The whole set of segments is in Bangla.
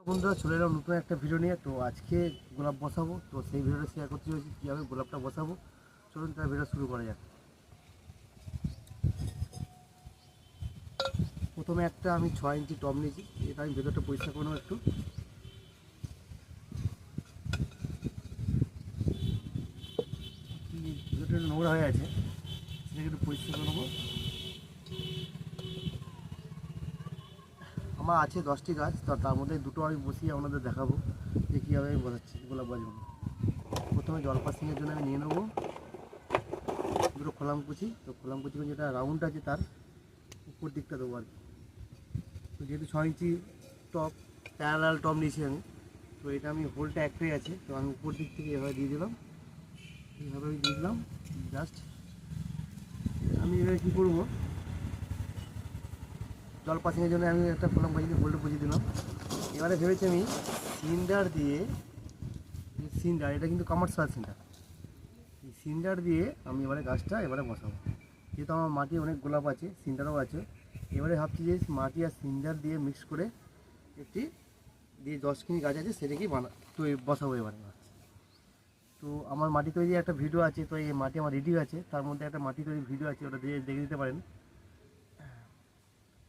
বন্ধুরা চলে এলাম নতুন একটা ভিডিও নিয়ে। তো আজকে গোলাপ বসাবো, তো সেই ভিডিওটা শেয়ার করতে হয়েছে কীভাবে গোলাপটা বসাবো। চলুন তার ভিডিও শুরু করা যাক। প্রথমে একটা আমি 6 ইঞ্চি টব নিয়েছি, এটা আমি ভেতরটা পরিষ্কার করে নেবো। একটু ভেতরটা নোংরা হয়ে আছে, সেটাকে একটু পরিষ্কার করে নেবো। আমার আছে 10টি গাছ, তো তার মধ্যে দুটো আমি বসিয়ে আপনাদের দেখাবো যে কীভাবে আমি বসাচ্ছি গোলাপ গাছগুলো। প্রথমে জলপাসিংয়ের জন্য আমি নিয়ে নেবো দুটো খোলামকুচি। তো খোলামকুচি যেটা রাউন্ড আছে তার উপর দিকটা দেবো আর কি। তো যেহেতু 6 ইঞ্চি টপ, প্যারালাল টপ নিয়েছি আমি, তো এটা আমি হোলটা একটাই আছে, তো আমি উপর দিক থেকে এভাবে দিয়ে দিলাম। এইভাবে আমি দিয়ে দিলাম। জাস্ট আমি এবারে কী করবো, জল পাসিংয়ের জন্য আমি একটা কলম বাজিয়ে হোল্ডে বুঝিয়ে দিলাম। এবারে ভেবেছি আমি সিন্ডার দিয়ে, সিন্ডার এটা কিন্তু কমার্শিয়াল সিন্ডার, এই সিন্ডার দিয়ে আমি এবারে গাছটা এবারে বসাবো। যেহেতু আমার মাটি অনেক গোলাপ আছে, সিন্ডারও আছে, এবারে ভাবছি যে মাটি আর সিন্ডার দিয়ে মিক্স করে একটি দিয়ে 10 কিমি গাছ আছে সেটাকেই তো বসাবো এবারে। তো আমার মাটি তৈরি একটা ভিডিও আছে, তো এই মাটি আমার রেডি আছে, তার মধ্যে একটা মাটি তৈরি ভিডিও আছে, ওটা দিয়ে দেখে দিতে পারেন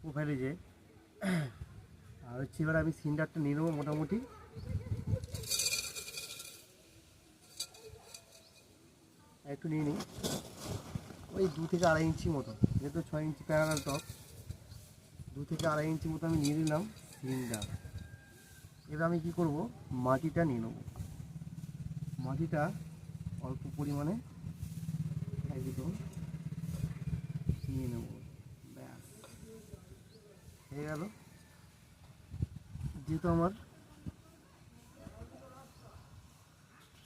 প্রোফাইলে যে। আর হচ্ছে এবার আমি সিন্ডারটা নিয়ে নেবো মোটামুটি একটু নিয়ে নিই, ওই 2 থেকে আড়াই ইঞ্চি মতো, যেহেতু 6 ইঞ্চি প্যারালাল টপ, 2 থেকে আড়াই ইঞ্চি মতো আমি নিয়ে নিলাম সিন্ডার। এবার আমি কী করব, মাটিটা নিয়ে নেব। মাটিটা অল্প পরিমাণে একদম নিয়ে নেব, ব্যাস হয়ে গেল। যেহেতু আমার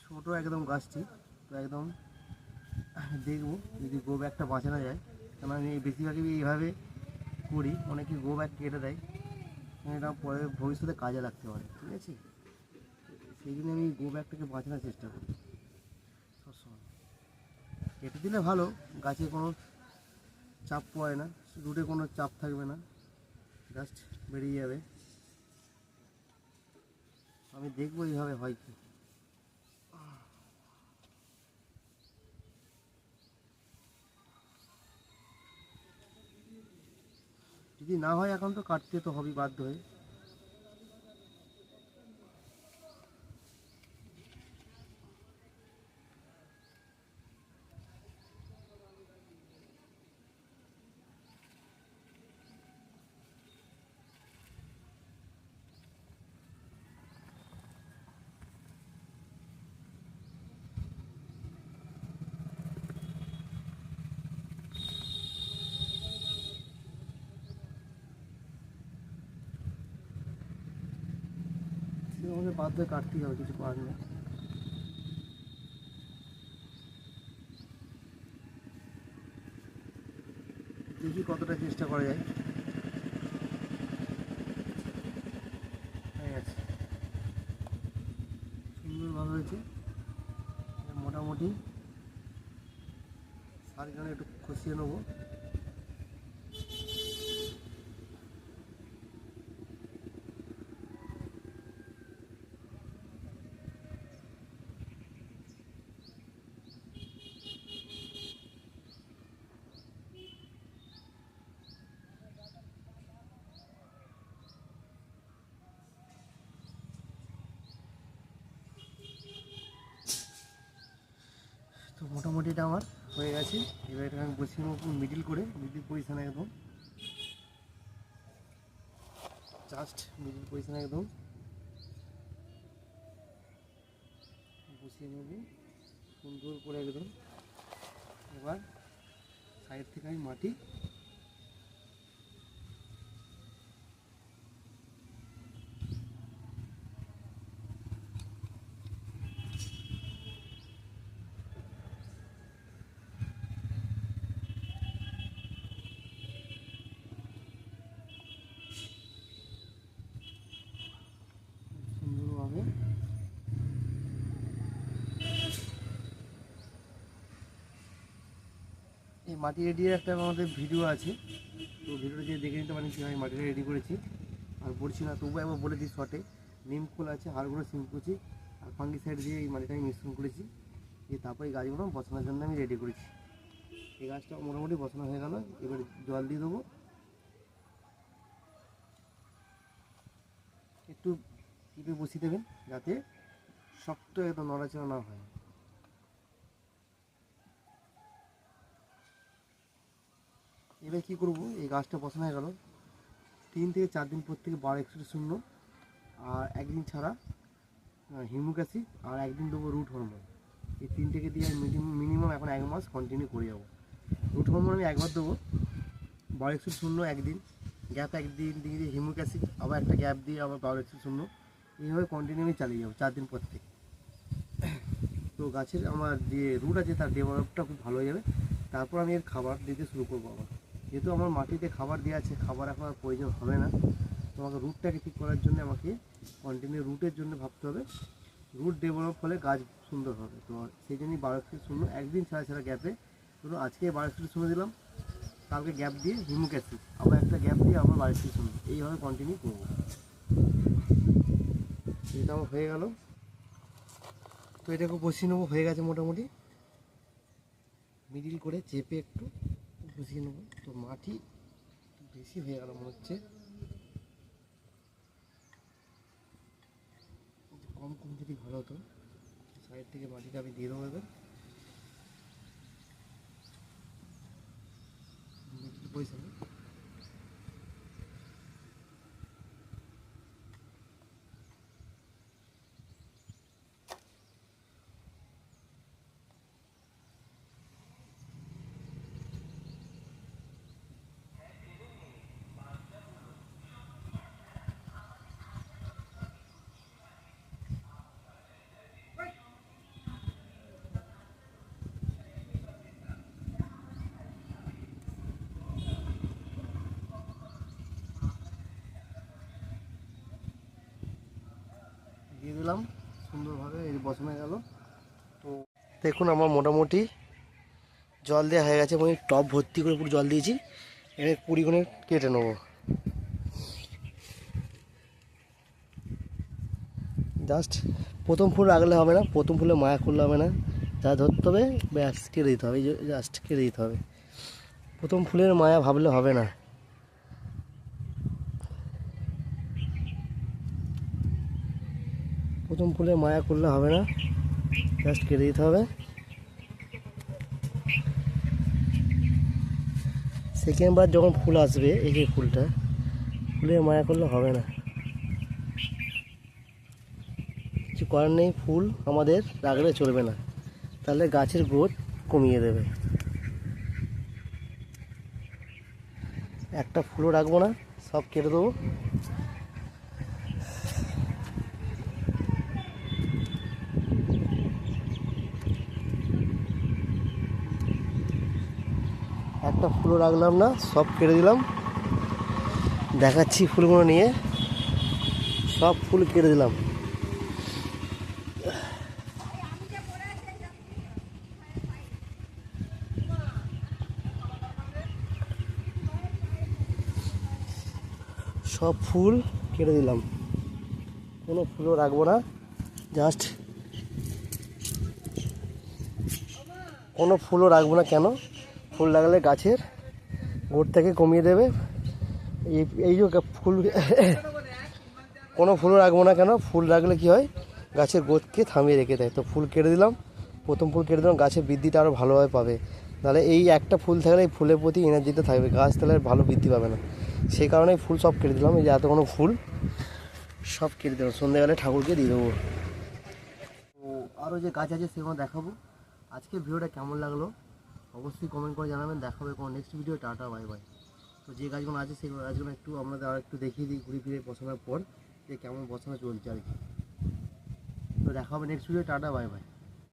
ছোটো একদম গাছটি, তো একদম দেখবো যদি গো ব্যাগটা বাঁচানো যায়, কারণ আমি বেশিরভাগই এইভাবে করি, অনেকে গো ব্যাগ কেটে দেয়, এটা পরে ভবিষ্যতে কাজে লাগতে পারে, ঠিক আছে। সেই জন্য আমি গো ব্যাগটাকে বাঁচানোর চেষ্টা করি সবসময়। কেটে দিলে ভালো, গাছে কোনো চাপ পড়ে না, রুটে কোনো চাপ থাকবে না, জাস্ট বেরিয়ে যাবে। আমি দেখবো এইভাবে হয় কি। যদি না হয় এখন তো কাটতে তো হবেই বাধ্য হয়ে। আমাদের বাধ্য হয়ে কাটতেই হবে, কিছু করার নেই। দেখি কতটা চেষ্টা করা যায়। হয়ে গেছে, সুন্দর ভালো হয়েছে। মোটামুটি সারখানে একটু খসিয়ে নেবো। তো মোটামুটি এটা আমার হয়ে গেছে। এবার এটা আমি বসিয়ে নেবো মিডিল করে, মিডিল পজিশানে একদম, জাস্ট মিডিল পজিশানে একদম বসিয়ে নেব সুন্দর করে একদম। এবার সাইড থেকে আমি মাটি সুন্দরভাবে এই মাটি রেডির একটা আমাদের ভিডিও আছে, তো ভিডিওটা যে দেখে নিতে পারেন কীভাবে মাটিটা রেডি করেছি। আর বলছি না, তবুও একবার বলে দিই শর্টে, নিম খোল আছে, হাড়গুঁড়ো শিংকুচি আর ফাঙ্গিসাইড দিয়ে এই মাটিটা আমি মিশ্রণ করেছি। দিয়ে তারপর এই গাছগুলো বসানোর জন্য আমি রেডি করেছি। এই গাছটা মোটামুটি বসানো হয়ে গেল। এবার জল দিয়ে দেবো, একটু টিপে বসিয়ে দেবেন যাতে শক্ত একদম নড়াচড়া না হয়। এবার কী করবো, এই গাছটা বসানো হয়ে গেল। 3 থেকে 4 দিন পর থেকে 12-100 আর একদিন ছাড়া হিউমিক অ্যাসিড আর একদিন দেবো রুট হরমোন। এই 3টেকে দিয়ে মিনিমাম এখন 1 মাস কন্টিনিউ করে যাবো। রুট হরমোন আমি একবার দেবো, 12-100 একদিন, গ্যাপ একদিন দিয়ে হিউমিক অ্যাসিড, আবার একটা গ্যাপ দিয়ে আবার 12-100, এইভাবে কন্টিনিউ আমি চালিয়ে যাবো 4 দিন পর থেকে। তো গাছের আমার যে রুট আছে তার ডেভেলপটা খুব ভালো হয়ে যাবে। তারপর আমি এর খাবার দিতে শুরু করবো। আবার যেহেতু আমার মাটিতে খাবার দেওয়া আছে, খাবার এখন আর প্রয়োজন হবে না। তো আমাকে রুটটাকে ঠিক করার জন্য আমাকে কন্টিনিউ রুটের জন্য ভাবতে হবে। রুট ডেভেলপ হলে গাছ সুন্দর হবে। তো সেই জন্যই 12-100 একদিন ছাড়া ছাড়া গ্যাপে, ধরুন আজকে 12-100 দিলাম, কালকে গ্যাপ দিয়ে হিউমিক অ্যাসিড, আবার একটা গ্যাপ দিয়ে আবার 12-100, এইভাবে কন্টিনিউ করবো। এটা আমার হয়ে গেল। তো এটাকে বসিয়ে নেবো, হয়ে গেছে মোটামুটি। মিডিল করে চেপে একটু বসিয়ে নেবো। তো মাটি বেশি হয়ে গেল মনে হচ্ছে, কম কম যদি ভালো হতো। সাইড থেকে মাটিটা আমি দিয়ে দেবো। এবার বসে দিয়ে দিলাম সুন্দরভাবে, এই বসানো গেল। তো দেখুন আমার মোটামুটি জল দেওয়া হয়ে গেছে, আমি টব ভর্তি করে পুরো জল দিয়েছি। এর 20 গুণে কেটে নেবো। জাস্ট প্রথম ফুল রাখলে হবে না, প্রথম ফুলে মায়া করলে হবে না, যা ধরতে হবে ব্যাস কেটে দিতে হবে। এই জাস্ট কেটে দিতে হবে, প্রথম ফুলের মায়া ভাবলে হবে না। প্রথম ফুলে মায়া করলে হবে না, জাস্ট কেটে দিতে হবে। সেকেন্ড বার যখন ফুল আসবে, এই যে ফুলটা, ফুলের মায়া করলে হবে না, কিছু করার নেই। ফুল আমাদের রাখলে চলবে না, তাহলে গাছের গ্রোথ কমিয়ে দেবে। একটা ফুলও রাখবো না, সব কেটে দেবো। একটা ফুলও রাখলাম না, সব কেটে দিলাম। দেখাচ্ছি ফুলগুলো নিয়ে, সব ফুল কেটে দিলাম। সব ফুল কেটে দিলাম, কোনো ফুলও রাখবো না। জাস্ট কোনো ফুলও রাখবো না, কেন? ফুল লাগালে গাছের গ্রোথটাকে কমিয়ে দেবে। এই যে ফুল কোনো ফুলও রাখবো না, কেন? ফুল রাখলে কী হয়, গাছের গ্রোথকে থামিয়ে রেখে দেয়। তো ফুল কেটে দিলাম, প্রথম ফুল কেটে দিলাম, গাছের বৃদ্ধিটা আরও ভালোভাবে পাবে। তাহলে এই একটা ফুল থাকলে এই ফুলের প্রতি এনার্জিতে থাকবে, গাছ তাহলে ভালো বৃদ্ধি পাবে না। সেই কারণে ফুল সব কেটে দিলাম। এই যে এতগুলো ফুল সব কেটে দিলাম, সন্ধ্যেবেলায় ঠাকুরকে দিয়ে দেবো। তো আরও যে গাছ আছে সেগুলো দেখাবো। আজকে ভিডিওটা কেমন লাগলো অবশ্যই কমেন্ট করে জানাবেন। দেখা হবে কোনো next video. Tata, bye bye. তো যে গাছগুলো আছে সেই গাছগুলো একটু আপনাদের আর একটু দেখিয়ে দিই ঘুরে ফিরে বসানোর পর যে কেমন বসানো চলছে আর কি। তো দেখা হবে next video. Tata, bye bye.